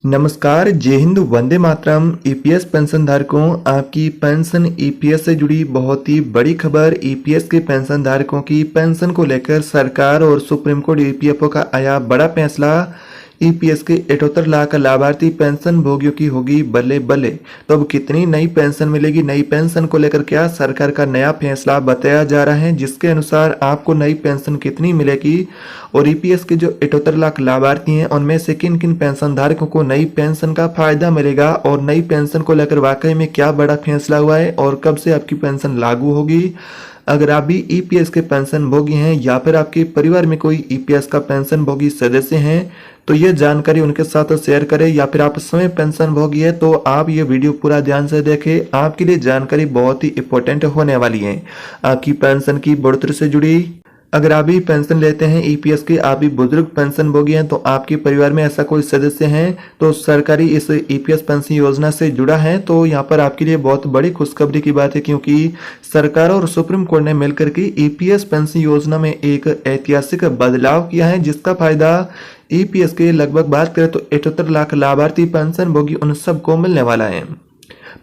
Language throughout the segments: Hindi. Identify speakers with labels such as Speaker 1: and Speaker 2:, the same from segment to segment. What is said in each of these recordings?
Speaker 1: नमस्कार, जय हिंद, वंदे मातरम। ईपीएस पेंशनधारकों, आपकी पेंशन ईपीएस से जुड़ी बहुत ही बड़ी खबर। ईपीएस के पेंशनधारकों की पेंशन को लेकर सरकार और सुप्रीम कोर्ट ईपीएफओ का आया बड़ा फैसला। ईपीएस के 78 लाख लाभार्थी पेंशन भोगियों की होगी बल्ले बल्ले। तो अब कितनी नई पेंशन मिलेगी, नई पेंशन को लेकर क्या सरकार का नया फैसला बताया जा रहा है, जिसके अनुसार आपको नई पेंशन कितनी मिलेगी और ईपीएस के जो 78 लाख लाभार्थी हैं उनमें से किन किन पेंशन धारकों को नई पेंशन का फायदा मिलेगा और नई पेंशन को लेकर वाकई में क्या बड़ा फैसला हुआ है और कब से आपकी पेंशन लागू होगी। अगर आप भी ईपीएस के पेंशन भोगी हैं या फिर आपके परिवार में कोई ईपीएस का पेंशन भोगी सदस्य हैं तो ये जानकारी उनके साथ शेयर करें, या फिर आप स्वयं पेंशन भोगी है तो आप ये वीडियो पूरा ध्यान से देखें। आपके लिए जानकारी बहुत ही इंपॉर्टेंट होने वाली है आपकी पेंशन की बढ़ोतरी से जुड़ी। अगर आप भी पेंशन लेते हैं ईपीएस की, आप भी बुजुर्ग पेंशन भोगी हैं तो आपके परिवार में ऐसा कोई सदस्य है तो सरकारी इस ईपीएस पेंशन योजना से जुड़ा है, तो यहाँ पर आपके लिए बहुत बड़ी खुशखबरी की बात है, क्योंकि सरकार और सुप्रीम कोर्ट ने मिलकर के ईपीएस पेंशन योजना में एक ऐतिहासिक बदलाव किया है, जिसका फायदा ईपीएस के लगभग बात करें तो 78 लाख लाभार्थी पेंशन भोगी उन सबको मिलने वाला है।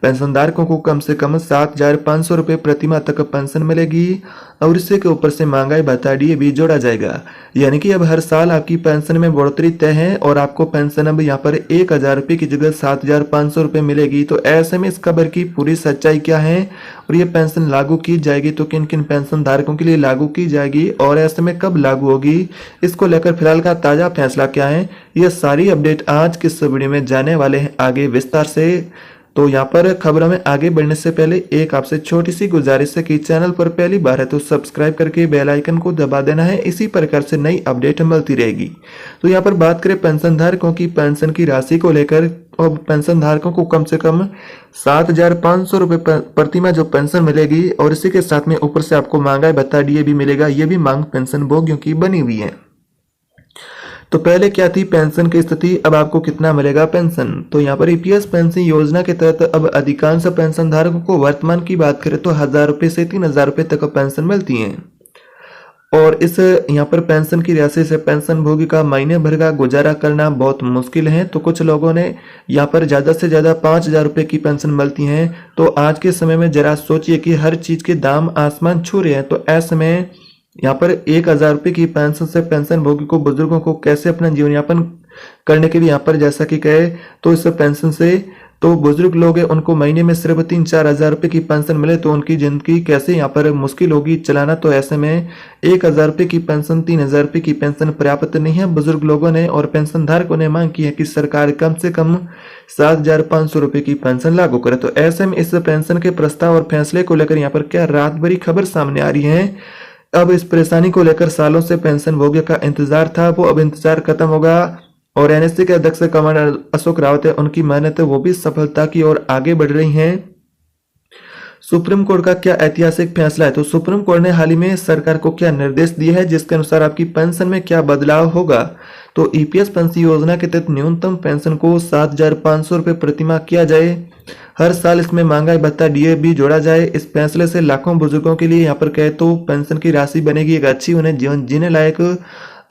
Speaker 1: पेंशनधारकों को कम से कम 7,500 रुपये प्रतिमाह तक पेंशन मिलेगी और इससे के ऊपर से महंगाई भत्ता डीए भी जोड़ा जाएगा। यानी कि अब हर साल आपकी पेंशन में बढ़ोतरी तय है और आपको पेंशन अब यहाँ पर 1,000 रुपये की जगह 7,500 रुपये मिलेगी। तो ऐसे में इस खबर की पूरी सच्चाई क्या है और ये पेंशन लागू की जाएगी तो किन किन पेंशन धारकों के लिए लागू की जाएगी और ऐसे में कब लागू होगी, इसको लेकर फिलहाल का ताजा फैसला क्या है, यह सारी अपडेट आज के इस वीडियो में जाने वाले हैं आगे विस्तार से। तो यहाँ पर खबरों में आगे बढ़ने से पहले एक आपसे छोटी सी गुजारिश है कि चैनल पर पहली बार है तो सब्सक्राइब करके बेल आइकन को दबा देना है, इसी प्रकार से नई अपडेट मिलती रहेगी। तो यहाँ पर बात करें पेंशन धारकों की पेंशन की राशि को लेकर, और पेंशन धारकों को कम से कम 7,500 रुपये प्रतिमाह जो पेंशन मिलेगी और इसी के साथ में ऊपर से आपको महंगाई भत्ता डीए भी मिलेगा। ये भी मांग पेंशन भोगियों की बनी हुई है। तो पहले क्या थी पेंशन की स्थिति, अब आपको कितना मिलेगा पेंशन। तो यहाँ पर ईपीएस पेंशन योजना के तहत अब अधिकांश पेंशन धारकों को वर्तमान की बात करें तो 1,000 रुपये से 3,000 रुपये तक पेंशन मिलती है और इस यहाँ पर पेंशन की राशि से पेंशन भोगी का महीने भर का गुजारा करना बहुत मुश्किल है। तो कुछ लोगों ने यहाँ पर ज़्यादा से ज़्यादा 5,000 रुपये की पेंशन मिलती हैं। तो आज के समय में जरा सोचिए कि हर चीज़ के दाम आसमान छू रहे हैं, तो ऐसे में यहाँ पर 1,000 रुपये की पेंशन से पेंशन भोगी को, बुजुर्गों को कैसे अपना जीवन यापन करने के लिए यहाँ पर जैसा कि कहे तो इस पेंशन से तो बुजुर्ग लोग हैं उनको महीने में सिर्फ 3-4 हज़ार रुपये की पेंशन मिले तो उनकी जिंदगी कैसे यहाँ पर मुश्किल होगी चलाना। तो ऐसे में 1,000 रुपये की पेंशन, 3,000 रुपये की पेंशन पर्याप्त नहीं है। बुजुर्ग लोगों ने और पेंशन धारकों ने मांग की है कि सरकार कम से कम 7,500 रुपये की पेंशन लागू करे। तो ऐसे में इस पेंशन के प्रस्ताव और फैसले को लेकर यहाँ पर क्या रात भरी खबर सामने आ रही है। अब इस परेशानी को लेकर सालों से पेंशन भोगियों का इंतजार था, वो अब इंतजार खत्म होगा और एनएससी के अध्यक्ष कमांडर अशोक रावत है, उनकी मेहनत है वो भी सफलता की ओर आगे बढ़ रही हैं। सुप्रीम कोर्ट का क्या ऐतिहासिक फैसला है, तो सुप्रीम कोर्ट ने हाल ही में सरकार को क्या निर्देश दिए हैं जिसके अनुसार आपकी पेंशन में क्या बदलाव होगा। तो ईपीएस पेंशन योजना के तहत न्यूनतम पेंशन को 7,500 रुपये प्रतिमाह किया जाए। हर साल इसमें महंगाई भत्ता डीए भी जोड़ा जाए। इस फैसले से लाखों बुजुर्गों के लिए यहाँ पर कहे तो पेंशन की राशि बनेगी एक अच्छी, उन्हें जीवन जीने लायक।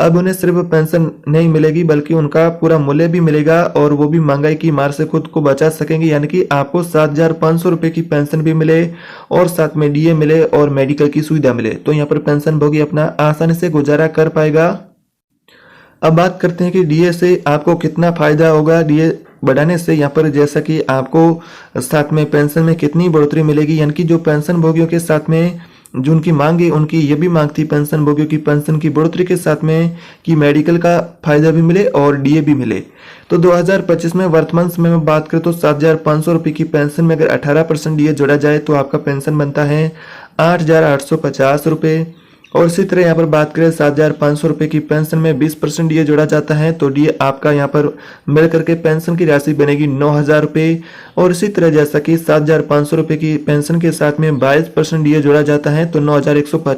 Speaker 1: अब उन्हें सिर्फ पेंशन नहीं मिलेगी बल्कि उनका पूरा मूल्य भी मिलेगा और वो भी महंगाई की मार से खुद को बचा सकेंगे। यानी कि आपको 7,500 रुपये की पेंशन भी मिले और साथ में डीए मिले और मेडिकल की सुविधा मिले, तो यहाँ पर पेंशन भोगी अपना आसानी से गुजारा कर पाएगा। अब बात करते हैं कि डीए से आपको कितना फायदा होगा। डीए बढ़ाने से यहाँ पर जैसा कि आपको साथ में पेंशन में कितनी बढ़ोतरी मिलेगी, यानी कि जो पेंशन भोगियों के साथ में जो उनकी मांग है उनकी ये भी मांग थी पेंशन भोगियों की पेंशन की बढ़ोतरी के साथ में कि मेडिकल का फायदा भी मिले और डीए भी मिले। तो 2025 में वर्तमान समय में बात करें तो 7,500 रुपये की पेंशन में अगर 18% डीए जोड़ा जाए तो आपका पेंशन बनता है 8,850 रुपये। और इसी तरह यहाँ पर बात करें 7,500 रुपये की पेंशन में 20% डीए जोड़ा जाता है तो डीए आपका यहाँ पर मिल करके पेंशन की राशि बनेगी 9,000 रुपये। और इसी तरह जैसा कि 7,500 रुपये की पेंशन के साथ में 22% डीए जोड़ा जाता है तो 9,150